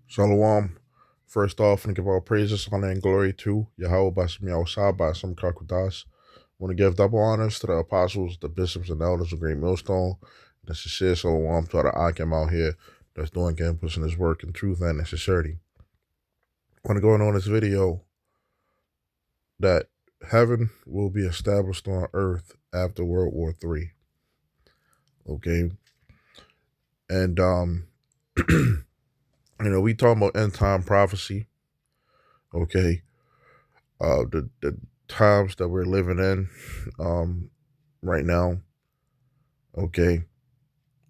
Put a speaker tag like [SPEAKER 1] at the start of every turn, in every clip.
[SPEAKER 1] Shalom. First off, and give all praises, honor, and glory to Yahweh Bashem Yahushua Bashem Krakudas. Want to give double honors to the apostles, the bishops, and elders of Great Millstone. And a sincere shalom to all the Akim out here that's doing and pushing this work in truth and in sincerity. Want to go on this video that heaven will be established on earth after World War III. Okay. And we talking about end time prophecy. Okay. The times that we're living in right now, okay,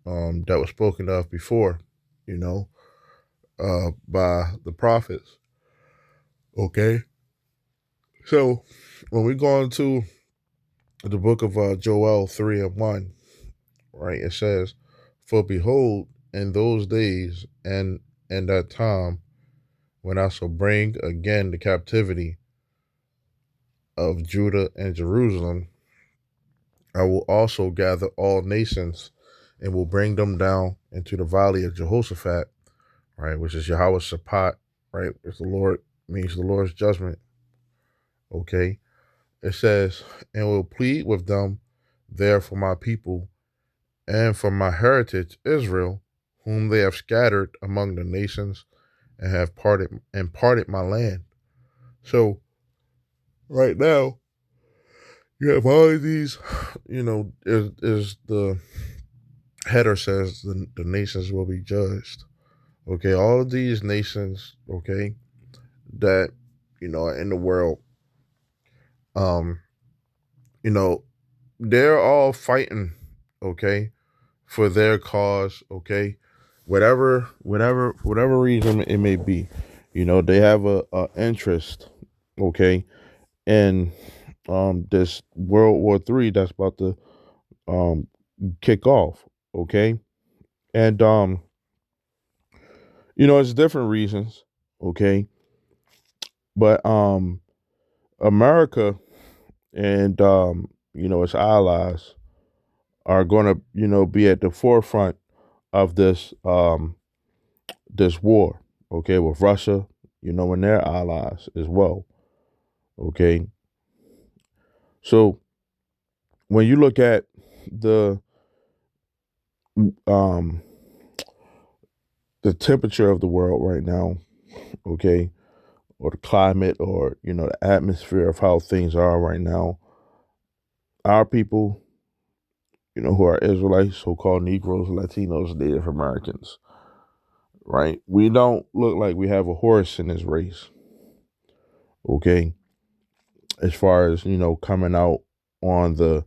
[SPEAKER 1] that was spoken of before, by the prophets, okay. So when we go into the book of Joel 3:1, right, it says, "For behold, in those days and in that time, when I shall bring again the captivity of Judah and Jerusalem, I will also gather all nations and will bring them down into the valley of Jehoshaphat," right, which is Yahweh Shaphat, right, which the Lord means the Lord's judgment, okay. It says, "And will plead with them there for my people and for my heritage Israel, whom they have scattered among the nations and have parted my land." So right now, you have all of these, is the header says the nations will be judged. Okay, all of these nations, okay, that are in the world, um, you know, they're all fighting, okay, for their cause, okay, whatever reason it may be, they have a interest, okay, in this World War III that's about to um kick off, okay, and it's different reasons, okay, but America and its allies are going to be at the forefront of this war, okay, with Russia, and their allies as well, okay. So when you look at the um the temperature of the world right now, okay, or the climate, or the atmosphere of how things are right now, our people, who are Israelites, so-called Negroes, Latinos, Native Americans, right? We don't look like we have a horse in this race, okay? As far as, coming out on the,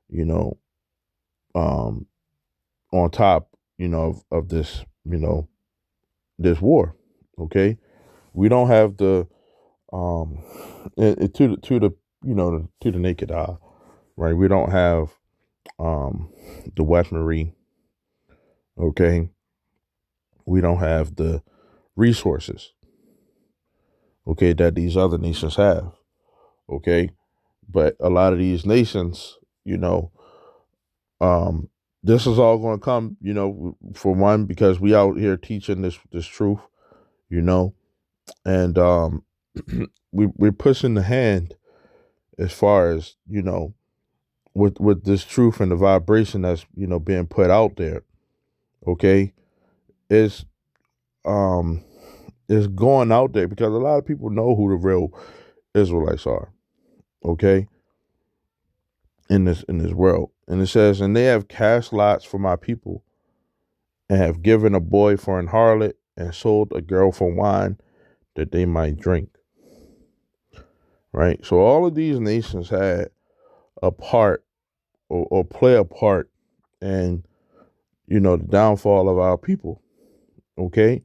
[SPEAKER 1] you know, um, on top, of this, this war, okay? We don't have the, um, to the naked eye, right? We don't have the weaponry, okay? We don't have the resources, okay, that these other nations have, okay. But a lot of these nations, um, this is all going to come, for one, because we out here teaching this truth, you know, and we're pushing the hand as far as with this truth and the vibration that's being put out there, okay. It's um it's going out there because a lot of people know who the real Israelites are, okay, in this world. And it says, "And they have cast lots for my people, and have given a boy for an harlot, and sold a girl for wine, that they might drink." Right? So all of these nations had a part, or play a part in, the downfall of our people. Okay?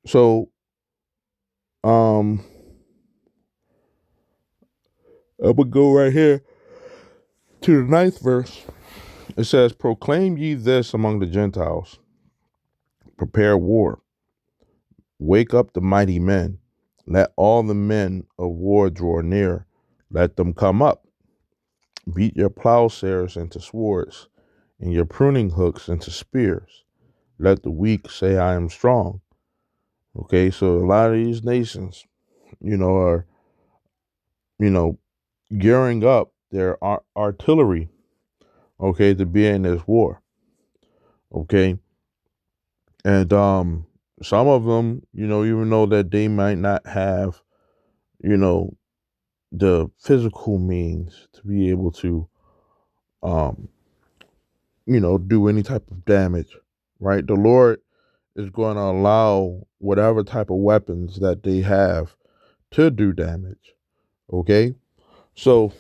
[SPEAKER 1] So um I would go right here to the ninth verse. It says, "Proclaim ye this among the Gentiles, prepare war, wake up the mighty men, let all the men of war draw near, let them come up. Beat your plowshares into swords, and your pruning hooks into spears. Let the weak say, I am strong. Okay, so a lot of these nations, are, you know, gearing up their artillery, okay, to be in this war. Okay. And some of them, even though that they might not have, you know, the physical means to be able to um, do any type of damage, right? The Lord is going to allow whatever type of weapons that they have to do damage. Okay? So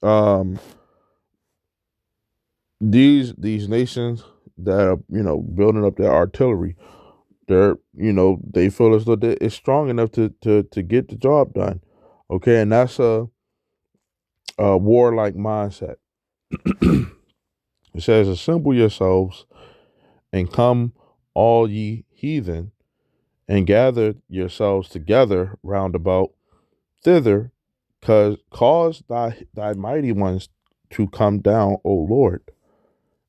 [SPEAKER 1] um these nations that are, building up their artillery, they feel as though it's strong enough to get the job done. Okay, and that's a warlike mindset. It says, "Assemble yourselves and come, all ye heathen, and gather yourselves together round about thither, cause thy mighty ones to come down, O Lord."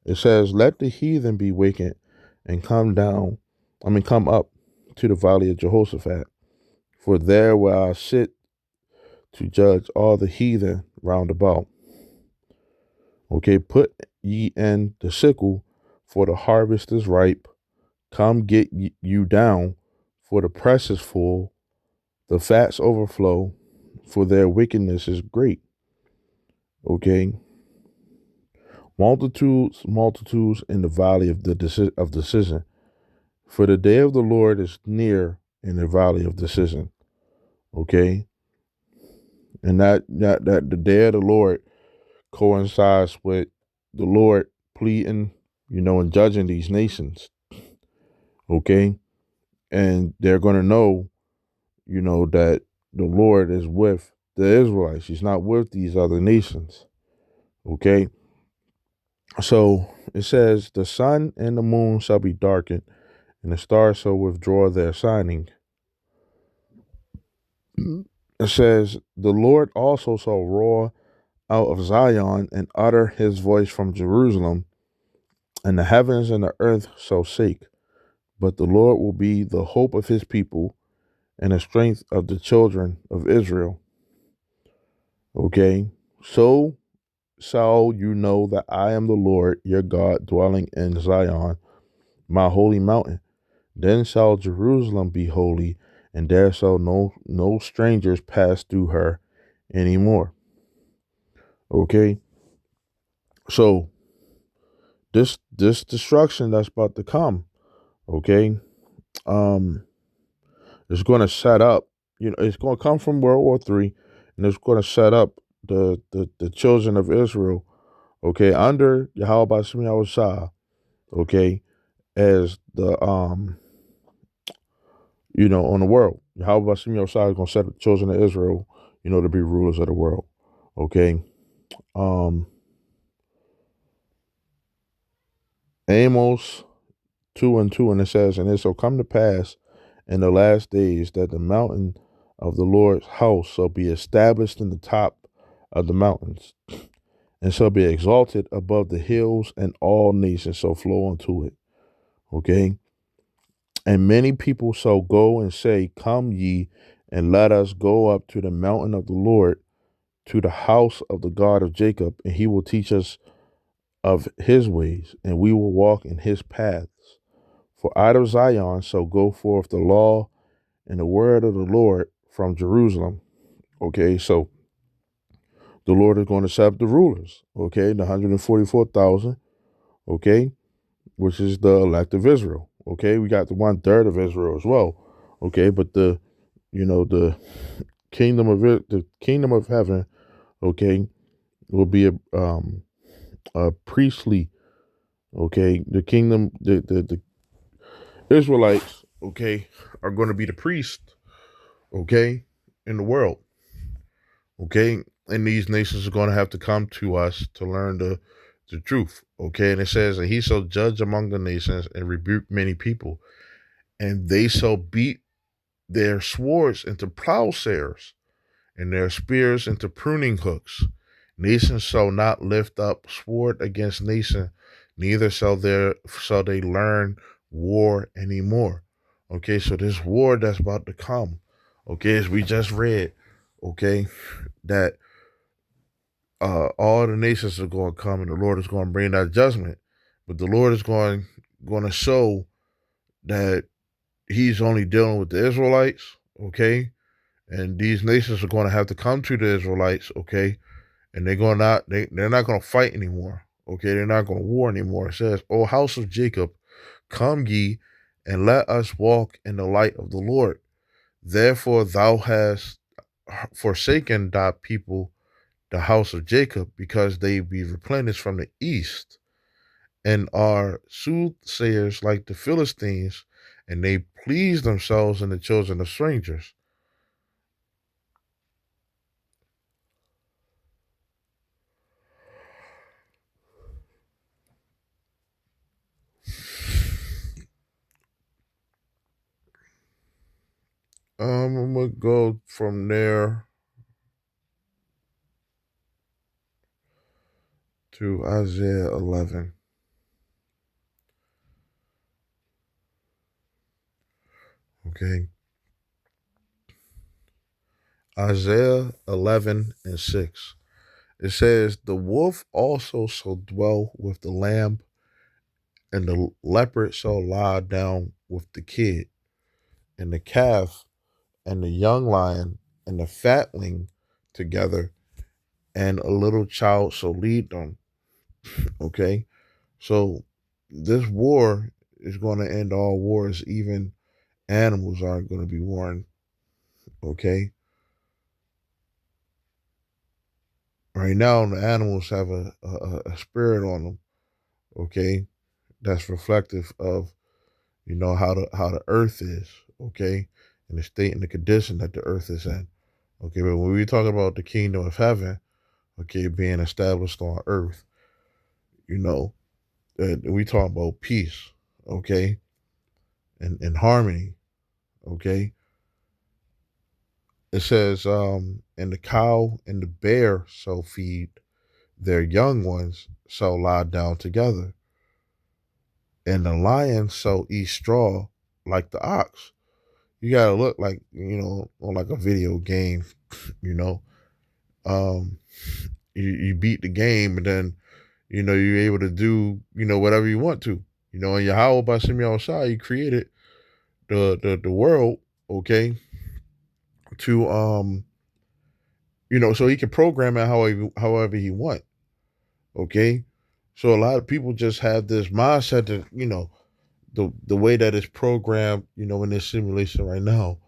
[SPEAKER 1] It says, "Let the heathen be wakened and come up to the valley of Jehoshaphat, for there will I sit to judge all the heathen round about. Okay, put ye in the sickle, for the harvest is ripe. Come get you down, for the press is full, the fats overflow, for their wickedness is great." Okay, multitudes, multitudes in the valley of of decision, for the day of the Lord is near in the valley of decision. Okay, and that the day of the Lord coincides with the Lord pleading, and judging these nations. Okay, and they're going to know, that the Lord is with the Israelites. He's not with these other nations. Okay, so it says, "The sun and the moon shall be darkened, and the stars shall withdraw their shining." It says, "The Lord also shall roar out of Zion and utter his voice from Jerusalem, and the heavens and the earth shall shake. But the Lord will be the hope of his people and the strength of the children of Israel." Okay, so shall you know that I am the Lord your God, dwelling in Zion, my holy mountain. Then shall Jerusalem be holy, and there shall no strangers pass through her anymore. Okay, so this destruction that's about to come, okay, um, is going to set up. It's going to come from World War III, and it's going to set up the children of Israel, okay, under Yahweh Shemi Shah, okay, as the on the world. Yahweh Shemi Shah is going to set up the children of Israel, to be rulers of the world. Okay. Um Amos 2:2, and it says, "And it shall come to pass in the last days that the mountain of the Lord's house shall be established in the top of the mountains, and shall be exalted above the hills, and all nations shall flow unto it." Okay. "And many people shall go and say, Come ye, and let us go up to the mountain of the Lord, to the house of the God of Jacob, and he will teach us of his ways, and we will walk in his paths. For out of Zion shall go forth the law and the word of the Lord from Jerusalem." Okay, so the Lord is going to set up the rulers, okay, the 144,000, okay, which is the elect of Israel. Okay, we got the 1/3 of Israel as well. Okay, but the the kingdom of heaven, okay, will be a priestly, okay, the kingdom, the Israelites, okay, are going to be the priest, okay, in the world, okay, and these nations are going to have to come to us to learn the truth, okay, and it says that he shall judge among the nations and rebuke many people, and they shall beat their swords into plowshares and their spears into pruning hooks. Nation shall not lift up sword against nation, neither shall they learn war anymore. Okay, so this war that's about to come, okay, as we just read, okay, that all the nations are going to come and the Lord is going to bring that judgment. But the Lord is going to show that he's only dealing with the Israelites, okay? And these nations are going to have to come to the Israelites, okay? And they're not going to fight anymore, okay? They're not going to war anymore. It says, "O house of Jacob, come ye and let us walk in the light of the Lord. Therefore thou hast forsaken thy people, the house of Jacob, because they be replenished from the east, and are soothsayers like the Philistines, and they please themselves in the children of strangers." I'm gonna go from there to Isaiah 11. Okay, Isaiah 11 and 6. It says, "The wolf also shall dwell with the lamb, and the leopard shall lie down with the kid, and the calf and the young lion and the fatling together, and a little child shall lead them." Okay, so this war is going to end all wars. Even animals aren't going to be warned. Okay, right now the animals have a spirit on them. Okay, that's reflective of how the earth is. Okay, and the state and the condition that the earth is in. Okay, but when we talk about the kingdom of heaven, okay, being established on earth, you know, we talk about peace, okay, and harmony, okay. It says, "And the cow and the bear shall feed, their young ones shall lie down together, and the lion shall eat straw like the ox." You gotta look like, on like a video game, you know. Um, you beat the game, and then you're able to do whatever you want to. And Yahweh by Shemi Shai, you created the world, okay, to so he can program it however he want. Okay. So a lot of people just have this mindset that, the way that it's programmed, in this simulation right now,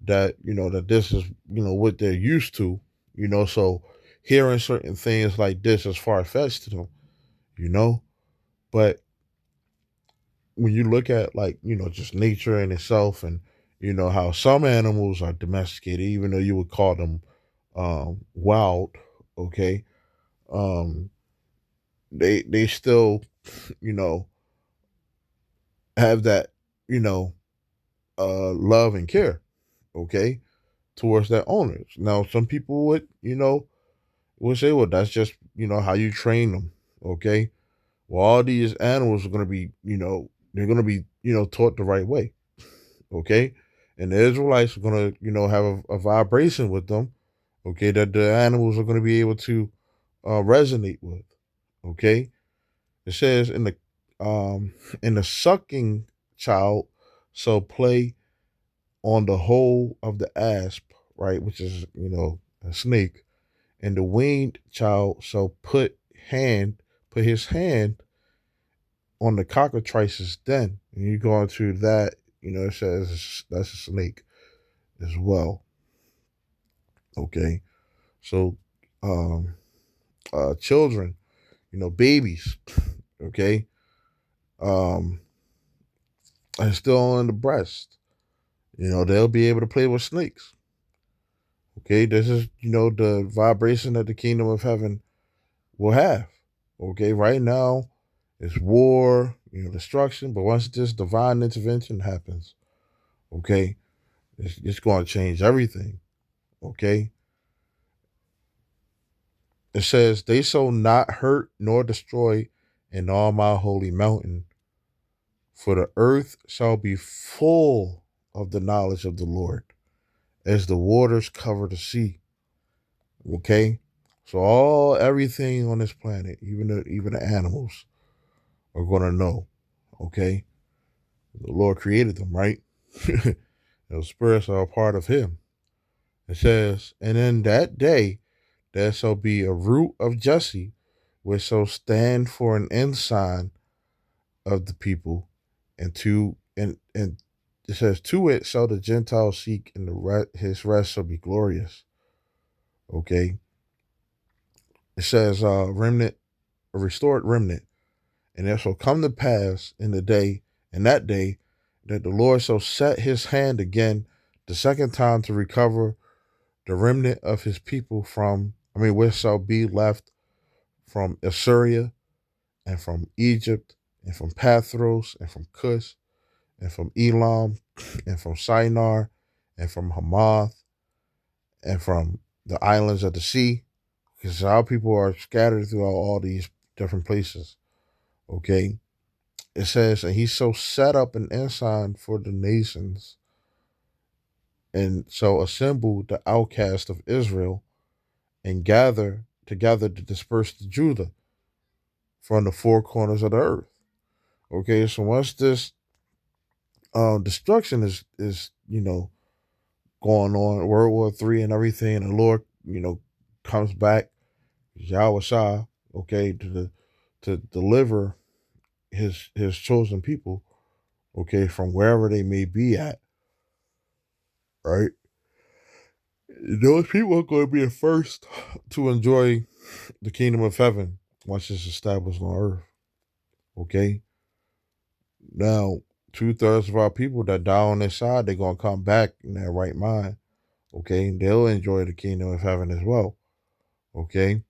[SPEAKER 1] that, that this is, what they're used to, so hearing certain things like this is far fetched to them, you know. But when you look at, like, just nature in itself, and, how some animals are domesticated, even though you would call them wild, okay, um, they still, you know, have that, you know, love and care, okay, towards their owners. Now, some people would say, well, that's just how you train them, okay. Well, all these animals are going to be, they're going to be, taught the right way, okay, and the Israelites are going to, have a vibration with them, okay, that the animals are going to be able to resonate with, okay. It says, in the sucking child shall play on the hole of the asp, right, which is, a snake, and the winged child shall put his hand on the cockatrice's den. And you go into that, it says that's a snake as well. Okay. So um children, babies, okay, um are still on the breast. They'll be able to play with snakes. Okay, this is the vibration that the kingdom of heaven will have. Okay, right now it's war, destruction, but once this divine intervention happens, okay, it's going to change everything. Okay, it says, "They shall not hurt nor destroy in all my holy mountain, for the earth shall be full." of the knowledge of the Lord, as the waters cover the sea. Okay? So everything on this planet, even the animals, are gonna know. Okay? The Lord created them, right? The spirits are a part of him. It says, and in that day there shall be a root of Jesse, which shall stand for an ensign of the people, and it says, to it shall the Gentiles seek, and his rest shall be glorious. Okay. It says, remnant, a restored remnant, and it shall come to pass in that day, that the Lord shall set his hand again the second time to recover the remnant of his people which shall be left from Assyria, and from Egypt, and from Pathros, and from Cush, and from Elam, and from Shinar, and from Hamath, and from the islands of the sea, because our people are scattered throughout all these different places. Okay. It says, and he shall set up an ensign for the nations, and shall assemble the outcast of Israel, and gather together to disperse the Judah from the four corners of the earth. Okay, so once this destruction is going on, World War III and everything, and the Lord comes back, Yahweh Shah, okay, to deliver his chosen people, okay, from wherever they may be at, right? Those people are going to be the first to enjoy the kingdom of heaven once it's established on earth. Okay. Now, 2/3 of our people that die on their side, they're gonna come back in their right mind. Okay, they'll enjoy the kingdom of heaven as well. Okay,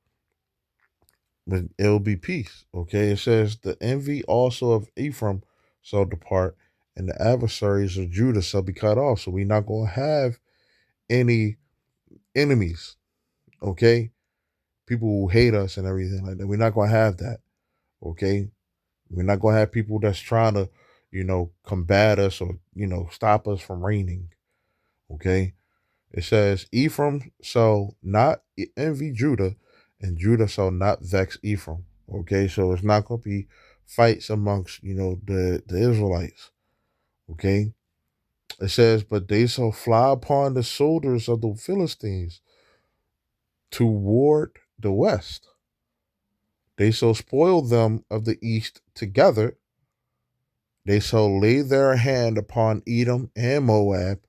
[SPEAKER 1] but it'll be peace. Okay, it says the envy also of Ephraim shall depart, and the adversaries of Judah shall be cut off. So we're not gonna have any enemies. Okay, people who hate us and everything like that. We're not gonna have that. Okay, we're not gonna have people that's trying to, combat us or stop us from reigning. Okay, it says Ephraim shall not envy Judah, and Judah shall not vex Ephraim. Okay, so it's not gonna be fights amongst the Israelites. Okay, it says, but they shall fly upon the shoulders of the Philistines toward the west. They shall spoil them of the east together. They shall lay their hand upon Edom and Moab,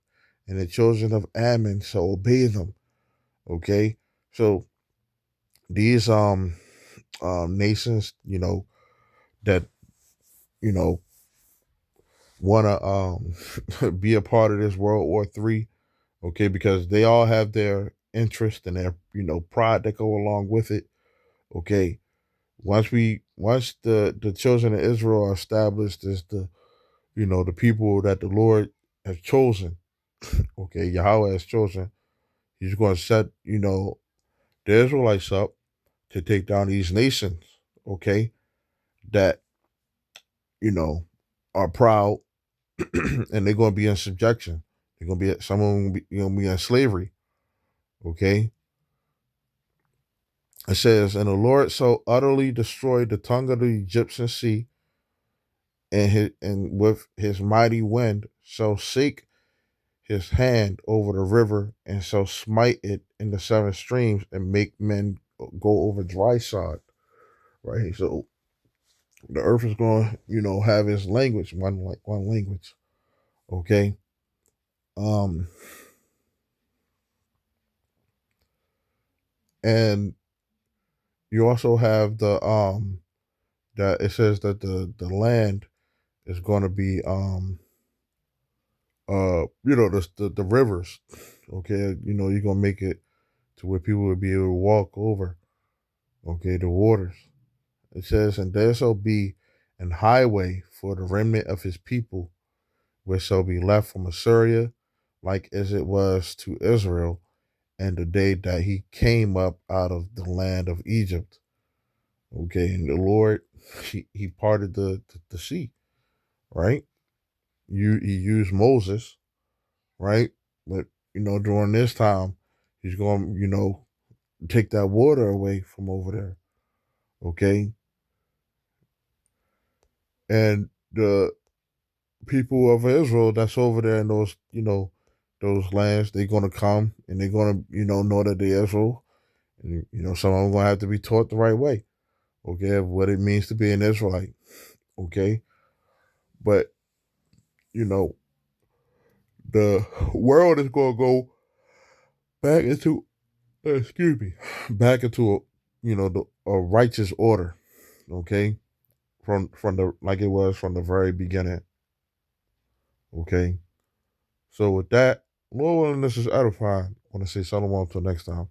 [SPEAKER 1] and the children of Ammon shall obey them. Okay, so these nations, that you know want to be a part of this World War III, okay, because they all have their interest and their pride that go along with it. Okay, once the children of Israel are established as the people that the Lord has chosen, okay, Yahweh has chosen, he's going to set the Israelites up to take down these nations, okay, that you know are proud, and they're going to be in subjection. They're going to be some of them going to be in slavery. Okay, it says, and the Lord so utterly destroyed the tongue of the Egyptian sea, and with his mighty wind shall shake his hand over the river, and shall smite it in the seven streams, and make men go over dry sod. Right, so the earth is going to have its language, one language. Okay, um, and you also have the that it says that the land is going to be the rivers. Okay, you're gonna make it to where people will be able to walk over. Okay, the waters. It says, and there shall be an highway for the remnant of his people, which shall be left from Assyria, like as it was to Israel, and the day that he came up out of the land of Egypt. Okay, and the Lord, he parted the sea, right? He used Moses, right? But during this time, he's going, take that water away from over there. Okay, and the people of Israel that's over there in those, those lands, they're gonna come and they're gonna, know that they're Israel, and some of them gonna have to be taught the right way. Okay, of what it means to be an Israelite. Okay, but you know the world is gonna go back into, excuse me, back into a righteous order. Okay, from the like it was from the very beginning. Okay, so with that, Lord willing, this is edifying. I want to say shalom until next time.